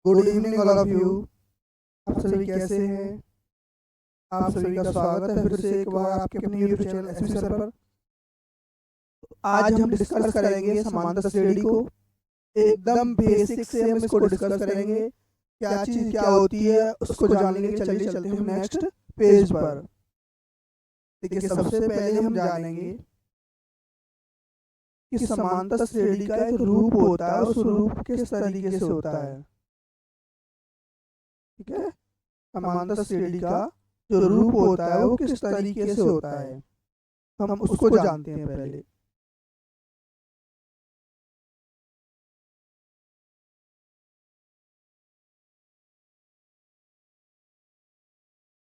Good evening all of you. आप सभी कैसे हैं? आप सभी का स्वागत है फिर से एक बार आपके अपने यूट्यूब चैनल एसपी सर पर। आज हम डिस्कस करेंगे समांतर श्रेणी को। एकदम बेसिक से हम इसको डिस्कस करेंगे, क्या चीज़ क्या होती है उसको जानने के लिए चलिए चलते हैं हम नेक्स्ट पेज पर। देखिए, सबसे पहले हम जानेंगे कि समांतर श्रेणी का एक रूप होता है, उस रूप किस तरीके से होता है। ठीक है, समांतर श्रेणी का जो रूप होता है वो किस तरीके से होता है, हम उसको जानते हैं पहले।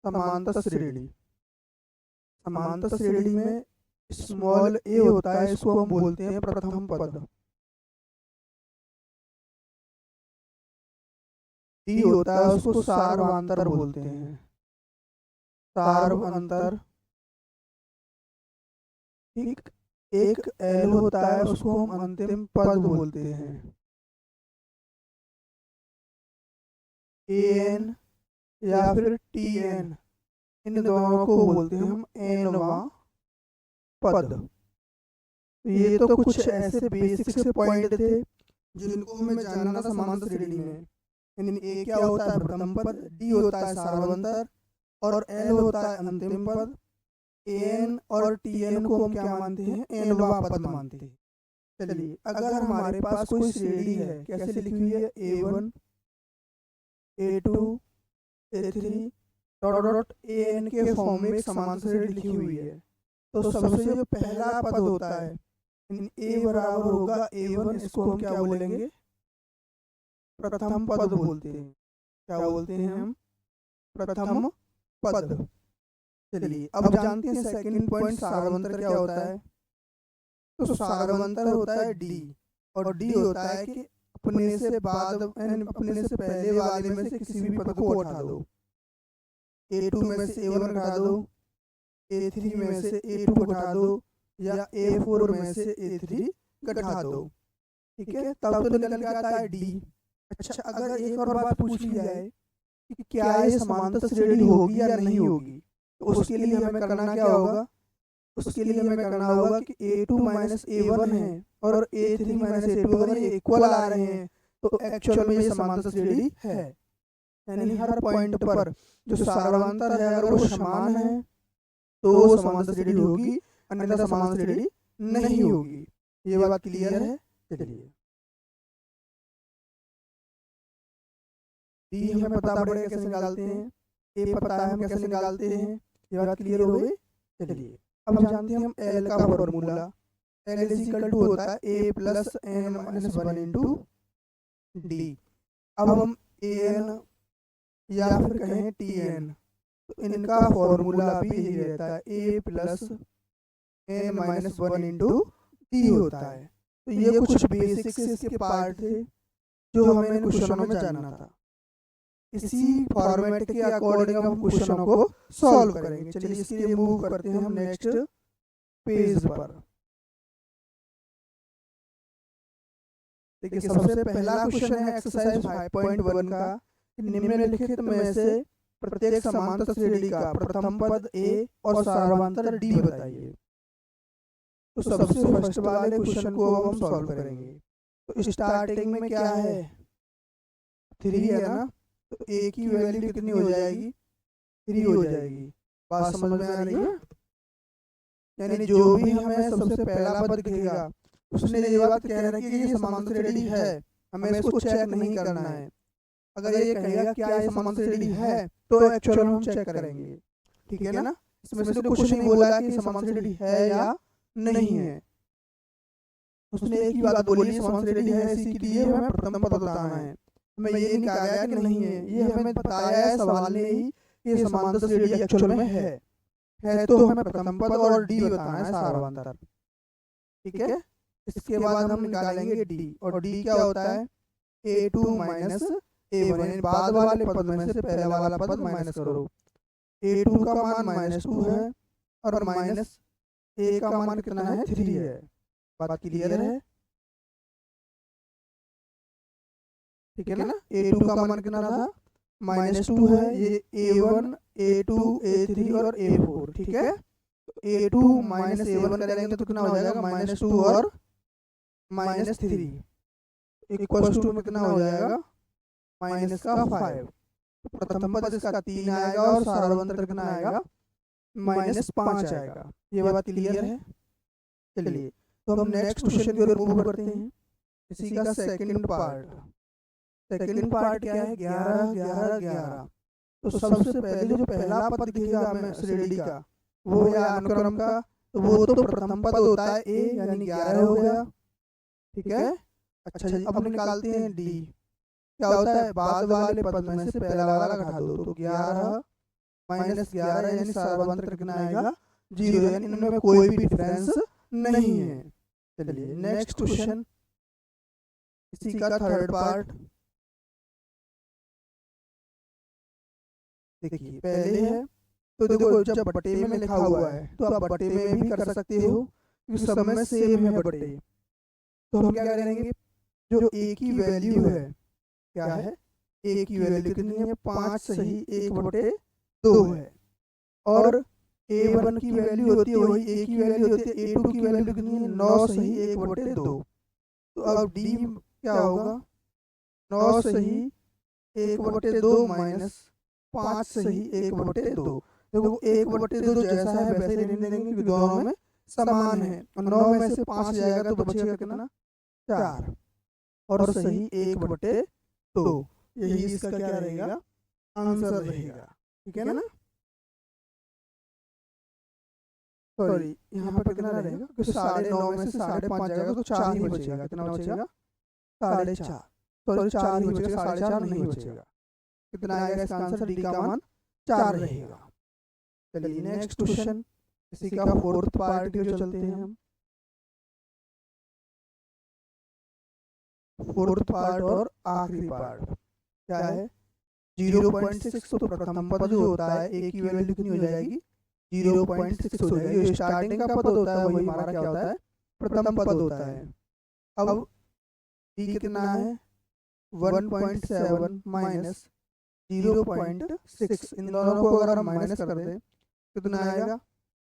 समांतर श्रेणी, समांतर श्रेणी में स्मॉल ए होता है, इसको हम बोलते हैं प्रथम पद। डी होता है, उसको सार्वधातुक बोलते हैं, सार्वधातुक। ठीक, एक एल होता है, उसको हम अंतिम पद बोलते हैं, ए एन या फिर टी एन। इन दोनों को बोलते हैं हम एनवा पद। ये तो कुछ ऐसे बेसिक से पॉइंट थे जिनको हमें जानना था समांतर श्रेणी में। यानी ए क्या होता है प्रथम पद, डी होता है सार्वधातुक और एल होता है अंतिम पद। एन और टी एन को हम क्या मानते हैं? एनवा पद मानते हैं। चलिए, अगर हमारे पास कोई श्रेणी है, कैसे लिखी हुई है? A1 A2 A3 dot dot n के फॉर्म में एक समांतर श्रेणी लिखी हुई है। तो सबसे जो पहला पद होता है, ए बराबर होगा A1, इसको हम क्या बोलेंगे? प्रथम पद बोलते हैं। क्या बोलते हैं हम? प्रथम पद। चलिए, अब जानते हैं सेकंड पॉइंट सार्वधातुक क्या होता है। तो सार्वधातुक होता है डी, और डी होता है कि अपने से बाद अपने से पहले वाले में से किसी भी पद को उठा दो। A2 में से A1 घटा दो, A3 में से A2 घटा दो, या A4 में से A3 घटा दो। ठीक है, तब तो निकल के आता है डी। अच्छा, अगर एक और बात पूछ ली जाए कि क्या ये समांतर श्रेणी होगी या नहीं होगी, तो उसके लिए हमें करना क्या होगा? उसके लिए हमें करना होगा कि A2 माइनस A1 है और A3 माइनस A2 अगर ये इक्वल आ रहे हैं तो एक्चुअल में ये समांतर श्रेणी है। यानी हर पॉइंट पर जो सार्वधातुक है अगर वो समान है तो वो समांतर श्रेणी होगी, अन्यथा समांतर श्रेणी नहीं होगी। ये बात क्लियर है? चलिए, डी हमें पता पड़ेगा कैसे निकालते हैं, ए पता है हम कैसे निकालते हैं। ये बात क्लियर हो गई? चलिए, अब जानते हैं हम एल का फॉर्मूला। एल इज इक्वल टू होता है a plus n minus one into d. अब हम ए एन या फिर कहें टी एन, तो इनका फॉर्मूला भी यही रहता है, a plus n minus one into d होता है। तो ये कुछ बेसिक से इसके पार्ट थे जो हमें इन क्वेश्चनों में जानना था। इसी फॉर्मेट के अकॉर्डिंग हम क्वेश्चनों को सॉल्व करेंगे। चलिए, इसके लिए मूव करते हैं हम नेक्स्ट पेज पर। देखिए, सबसे पहला क्वेश्चन है एक्सरसाइज 5.1 का। निम्नलिखित में से प्रत्येक समांतर श्रेणी का प्रथम पद ए और सार्वधातुक डी बताइए। तो सबसे फर्स्ट वाले क्वेश्चन को हम सॉल्व करेंगे। तो स्टार्टिंग में क्या है? 3 है ना, तो ए की वैल्यू कितनी हो जाएगी? 3 हो जाएगी। बात समझ में आ रही है? यानी जो भी हमें सबसे पहला पद दिखेगा उसने ये बात कह रहा है कि ये समांतर श्रेणी है, हमें इसको चेक नहीं करना है। अगर ये कहेगा क्या ये समांतर श्रेणी है तो एक्चुअल में हम चेक करेंगे। ठीक है ना, इसमें से तो कुछ नहीं बोला कि समांतर श्रेणी है या नहीं है। उसने एक ही बात बोली, समांतर श्रेणी है इसी के लिए हमें प्रथम पद बताना है। हमें ये नहीं कहा गया कि नहीं है, ये हमें बताया है सवाल ने ही कि समांतर श्रेणी एक्चुअल में है तो हमें प्रथम पद और डी बताना है सार्वधातुक। ठीक है, इसके बाद हम निकालेंगे डी, और डी क्या होता है? A2 माइनस A1, यानी बाद वाले पद में से पहले वाला पद माइनस करो। A2 का मान -2 है और माइनस ए का मान कितना है? 3 है। बात क्लियर है? ठीक है ना। A2 का मान कितना था, -2 है, ये A1 A2 A3 और A4, ठीक है। A2 माइनस A1 करेंगे तो कितना हो जाएगा, -2 और -3 इक्वल्स टू में कितना हो जाएगा, -5। प्रथम पद इसका 3 आएगा और सारांतर कितना आएगा, -5 आएगा। ये बात क्लियर है। चलिए तो हम नेक्स्ट क्वेश्चन की ओर मूव करते हैं। इसी का सेकंड पार्ट। सेकंड पार्ट क्या है, 11 11 11। तो सबसे पहले जो पहला पद दिखेगा हमें श्रेणी का, वो है अनुक्रम का, तो वो तो प्रथम पद होता है ए, यानी 11 हो गया, ठीक है। अच्छा जी, अब निकालते हैं डी। क्या होता है, बाद वाले पद में से पहला वाला घटा दो, तो 11 -11 यानी सारांतर कितना आएगा, 0, यानी इनमें कोई भी डिफरेंस नहीं है। चलिए नेक्स्ट क्वेश्चन, इसी का थर्ड पार्ट। देखिए पहले है, तो देखो जब बटे में लिखा हुआ है तो आप बटे में भी कर सकते हो, क्योंकि सब में सेम है बटे। तो हम क्या करेंगे, जो ए की वैल्यू है, क्या है, ए की वैल्यू कितनी है, 5 सही 1/2 है। और A1 की वैल्यू होती है वही ए की वैल्यू होती है, A2 की वैल्यू कितनी है, 9 सही 1/2। तो अब डी क्या होगा, 9 सही 1/2 माइनस 5 सही 1/2। देखो 1/2 जैसा है वैसे ही रहने देंगे, क्योंकि दोनों में समान है। 9 में से 5 जाएगा तो बचेगा कितना, 4, और सही 1/2। यही इसका क्या रहेगा, आंसर रहेगा, ठीक है ना। सॉरी यहाँ पर कितना रहेगा, कि 9.5 में से 5.5 जाएगा तो 4 ही बचेगा। कितना बचेगा, 4.5। सॉरी 4 ही बचेगा, 4.5 नहीं बचेगा। कितना आएगा इसका आंसर, डी का मान 4 रहेगा। चलिए नेक्स्ट क्वेश्चन, इसी का फोर्थ पार्ट की ओर चलते हैं हम। फोर्थ पार्ट और आखिरी पार्ट क्या है, 0.6। तो प्रथम पद जो होता है ए की वैल्यू कितनी हो जाएगी, 0.6 हो जाएगी। जो स्टार्टिंग का पद होता है वही हमारा क्या होता है, प्रथम पद होता है। अब डी कितना है, 1.7 माइनस 0.6, इन दोनों को अगर हम माइनस कर दें कितना आएगा,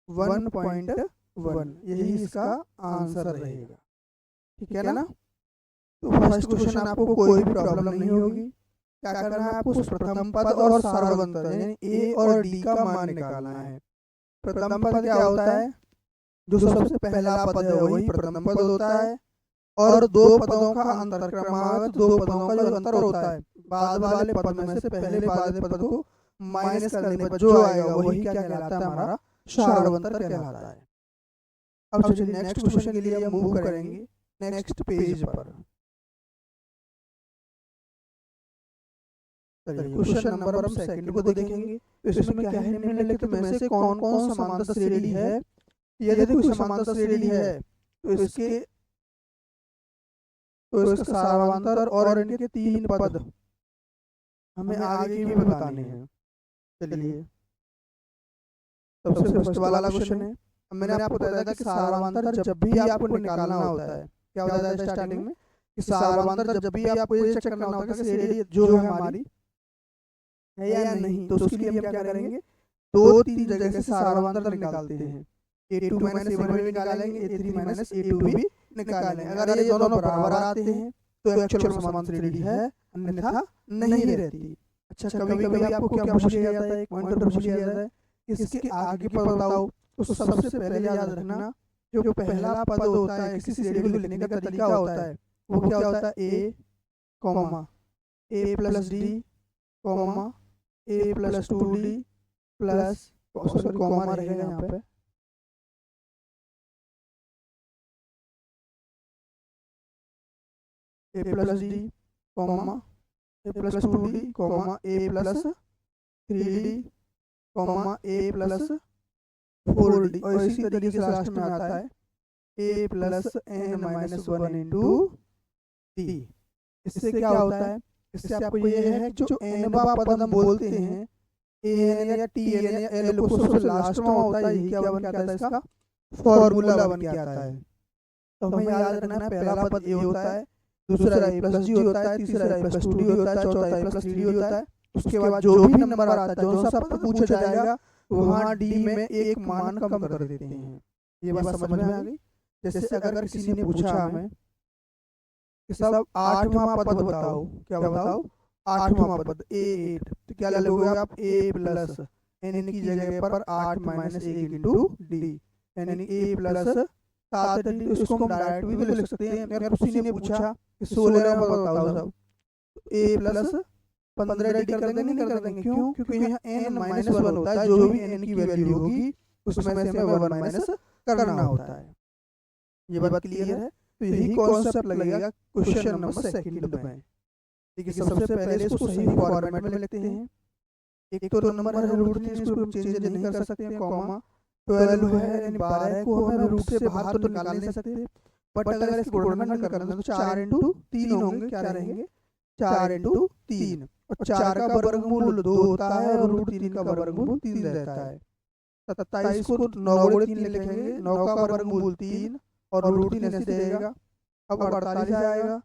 1.1। यही इसका आंसर रहेगा, ठीक है ना। तो फर्स्ट क्वेश्चन आपको कोई भी प्रॉब्लम नहीं होगी। क्या करना है आपको, प्रथम पद और सारांतर यानी ए और डी का मान निकालना है। प्रथम पद क्या होता है, जो सबसे पहला पद है वही प्रथम पद होता है, और दो पदों का अंतर क्रमागत, दो पदों का जो अंतर होता है, बाद वाले पद में से पहले वाले पद को माइनस करने पर जो आएगा वही क्या कहलाता है, हमारा सारांतर कहलाता है। अब चलिए नेक्स्ट क्वेश्चन के लिए हम मूव करेंगे नेक्स्ट पेज पर। क्वेश्चन नंबर हम सेकंड को देखेंगे। इसमें क्या है, निम्नलिखित में से कौन कौन समांतर श्रेणी है। यदि कोई समांतर श्रेणी है तो इसका सारांतर और इनके 3 पद हमें आगे भी बताने हैं। चलिए सबसे फर्स्ट वाला क्वेश्चन है, मैंने आपको बताया था कि सारांतर जब भी आपको निकालना होता है, क्या होता है स्टार्टिंग में, कि सारांतर जब भी आपको ये चेक करना होता है कि श्रेणी जो है हमारी है या नहीं, तो उसके लिए हम क्या करेंगे, 2-3 जगह से सारांतर निकालते हैं। A2 माइनस A1 भी निकालेंगे, A3 माइनस A2 भी निकालेंगे। अगर ये दोनों बराबर आते हैं तो एक्चुअल में समांतर श्रेणी है, अन्यथा नहीं रहती। अच्छा कभी कभी आपको क्या पूछ लिया जाता है, एक पॉइंटर पूछ लिया जाता है, इसके आगे पर बताओ। तो सबसे पहले याद रखना, जो पहला पद होता है किसी श्रेणी को लिखने का तरीका होता है, वो क्या होता है, A, A plus D, A plus 2D plus, sorry comma रहेगा यहाँ पे, A plus D, A plus 2D, A plus 3D, A plus 4D, और इसी तरीके से लास्ट में आता है A plus n-1 into D। इससे क्या होता है, इससे आपको ये है जो n-वां पद हम बोलते हैं, an या tn या l को सबसे लास्ट में होता है, यही क्या बन के आता है, इसका फॉर्मूला बन के आता है। तो हमें याद रखना है पहला पद a होता है, दूसरा a प्लस g होता है, तीसरा a प्लस 2d होता है, चौथा a प्लस 3d होता है। उसके बाद जो भी नंबर आता है, जो सा पद पूछा जाएगा वहाँ d में एक मान कम कर देते हैं। ये बात समझ में आ गई। जैसे अगर किसी ने पूछा हमें कि सब 8वां पद बताओ, क्या बताओ 8वां पद a8, तो क्या लगोगे आप a प्लस n की जगह पर 8 माइनस 1 इंटू d, यानी a प्लस 7d। तो इसको हम डायरेक्ट भी तो लिख सकते हैं। अगर किसी ने पूछा कि 16वां पद बताओ सब, a प्लस 15d कर देंगे, नहीं कर देंगे, क्यों? क्योंकि यहाँ n माइनस 1 होता है, जो भी n की वैल्यू होगी उसमें से हमें 1 माइनस करना होता है। ये बात क्लियर है। तो यही कॉन्सेप्ट लगेगा क्वेश्चन नंबर सेकंड में। देखिए सबसे पहले इसको सही फॉर्मेट में लिखते हैं। एक तो नंबर है रूट 3, इसको हम चेंज नहीं कर सकते हैं, कॉमा 12 है, यानी 12 को हमें रूट से बाहर तो निकाल नहीं सकते, बट अगर इसको गुणनखंड करना है तो 4 इंटू 3 होंगे, क्या रहेंगे 4 इंटू 3, और 4 का वर्गमूल 2 होता है और रूट 3 का वर्गमूल 3 रहता है। 27 को 9 गुणे 3 लिखेंगे, 9 का वर्गमूल 3 और रूट 3 ऐसे रहेगा। अब 48 आएगा,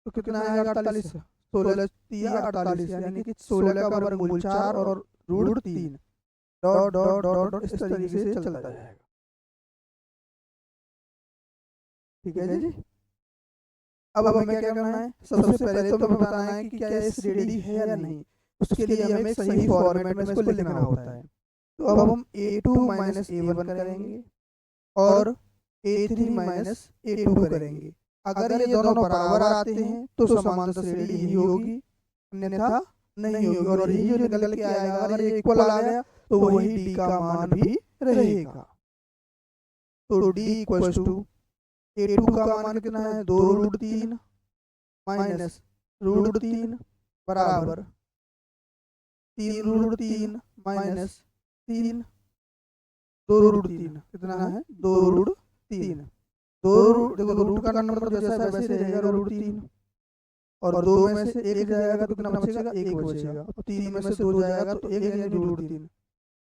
तो कितना आएगा 48, 16 3 48, यानी कि 16 का वर्गमूल 4 और root 3, dot dot dot dot इस तरीके से चलता जाएगा। ठीक है जी। अब हमें क्या करना है, सबसे पहले तो हमें बताना है कि क्या ये रेडी है या नहीं। उसके लिए हमें एक सही फॉर्मेट में इसको लिखना होता है। तो अब हम a2 माइनस a1 करेंगे और a3 माइनस a2 करेंगे। अगर ये दोनों बराबर आते हैं तो समांतर श्रेणी ही होगी, अन्यथा नहीं होगी। और ये जो निकल के आएगा, अगर ये इक्वल आ गया तो वही d का मान भी रहेगा। तो d इक्वल्स टू a2 का मान कितना है 2 रूट 3 माइनस रूट 3 बराबर 3 रूट 3 माइनस 3, 2 रूट 3 कितना है 2 रूट 3। 2 रूट, देखो रूट का नंबर तो जैसा है वैसे रहेगा रूट 3, और 2 में से 1 जाएगा तो कितना बचेगा 1 बचेगा, और 3 में से 2 जाएगा तो 1 यानी रूट 3।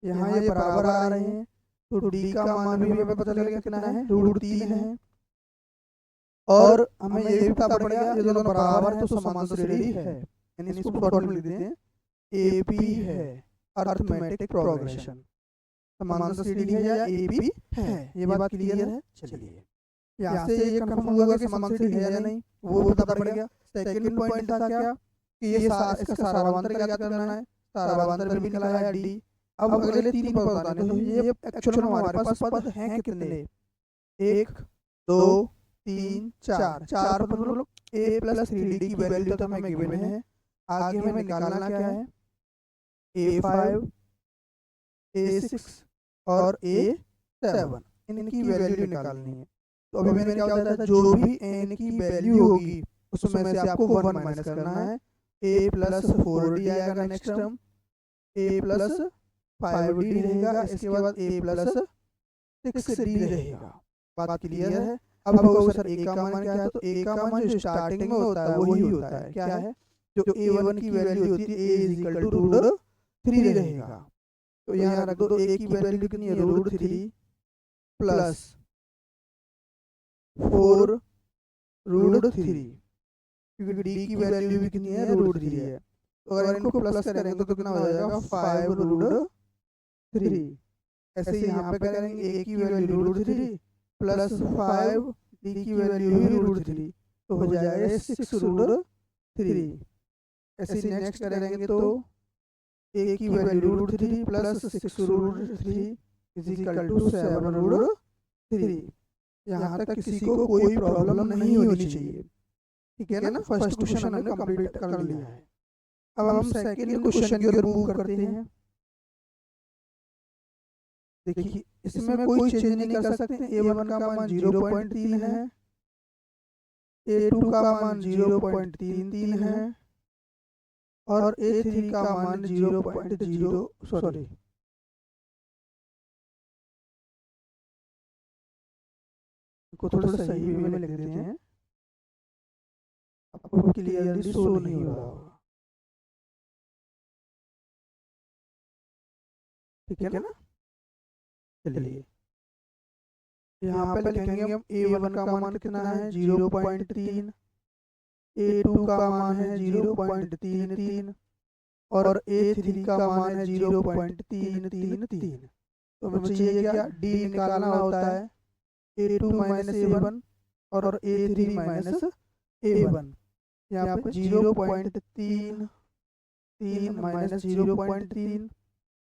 यहाँ ये बराबर आ रहे हैं तो d का मान भी हमें पता लगेगा कितना है रूट 3 है। और हमें ये भी पता पड़ेगा ये दोनों बराबर है तो समांतर श्रेणी है, यानी इसको शॉर्ट में लिख देते हैं AP है, अरिथमेटिक प्रोग्रेशन समांतर श्रेणी है या AP है। ये बात क्लियर है। चलिए यहाँ से ये कंफर्म होगा कि समांतर श्रेणी है या नहीं, वो पता पड़ेगा। सेकंड पॉइंट था क्या कि ये इसका सारांतर ज्ञात करना है, सारांतर भी निकला है D। अब अगले 3 पद बताने, तो ये एक्चुअल में हमारे पास पद हैं कितने, 1 2 3 4, 4 पद, मतलब a प्लस 3d की वैल्यू तो हमें गिवन है। आगे हमें निकालना क्या है a5 a6 और a7, इनकी वैल्यू निकालनी है। तो अभी मैंने क्या होता है, जो भी n की वैल्यू होगी उसमें से आपको 1 माइनस करना है। a प्लस 4d आएगा next term, a plus 5d रहेगा, इसके बाद a प्लस 6d रहेगा। बात क्लियर है। अब कहो सर a का मान क्या है, तो a का मान जो स्टार्टिंग में होता है वही होता है, क्या है जो a1 की वैल्यू होती है a is equal to root 3 रहेगा। तो यहाँ रख दो a की वैल्यू कितनी है रूट 3 प्लस 4 रूट 3, क्योंकि d की वैल्यू भी कितनी है रूट 3 है। तो अगर इनको प्लस करेंगे तो कितना हो जाएगा 5 रूट 3। ऐसे ही यहाँ पे करेंगे a की वैल्यू रूट 3 प्लस 5, d की वैल्यू भी रूट 3, तो हो जाएगा 6 रूट 3। ऐसे ही नेक्स्ट करेंगे तो a की value root 3 plus 6 root 3 is equal to 7 root 3। यहाँ तक किसी को कोई प्रॉब्लम नहीं होनी चाहिए। ठीक है ना, फर्स्ट क्वेश्चन हमने कंप्लीट कर लिया है। अब हम सेकंड क्वेश्चन की ओर मूव करते हैं। देखिए इसमें कोई चेंज नहीं कर सकते। a1 का मान 0.3 है, a2 का मान 0.33 है और a3 का मान 0.0 सॉरी को थोड़ा सही वे में लिख देते हैं, आपको क्लियरली शो नहीं हो रहा होगा। ठीक है ना। चलिए यहाँ पे लिखेंगे हम a1 का मान कितना है 0.3 A2 का मान है 0.33 और A3 का मान है 0.333। तो हमें चाहिए क्या, D निकालना होता है A2 माइनस A1 और A3 माइनस A1। यहाँ पे 0.33 माइनस 0.3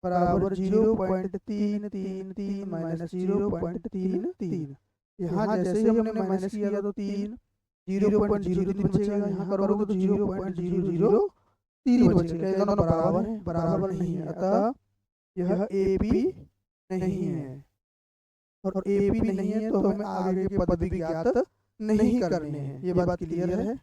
बराबर 0.333 माइनस 0.33। यहाँ जैसे ही हमने माइनस किया तो 0.03 बचेगा, यहाँ करोगे तो 0.003 बचेगा। ये दोनों बराबर हैं? बराबर नहीं है, अतः यह AP नहीं है। और AP नहीं है तो हमें आगे के पद भी ज्ञात नहीं करने हैं। ये बात क्लियर है।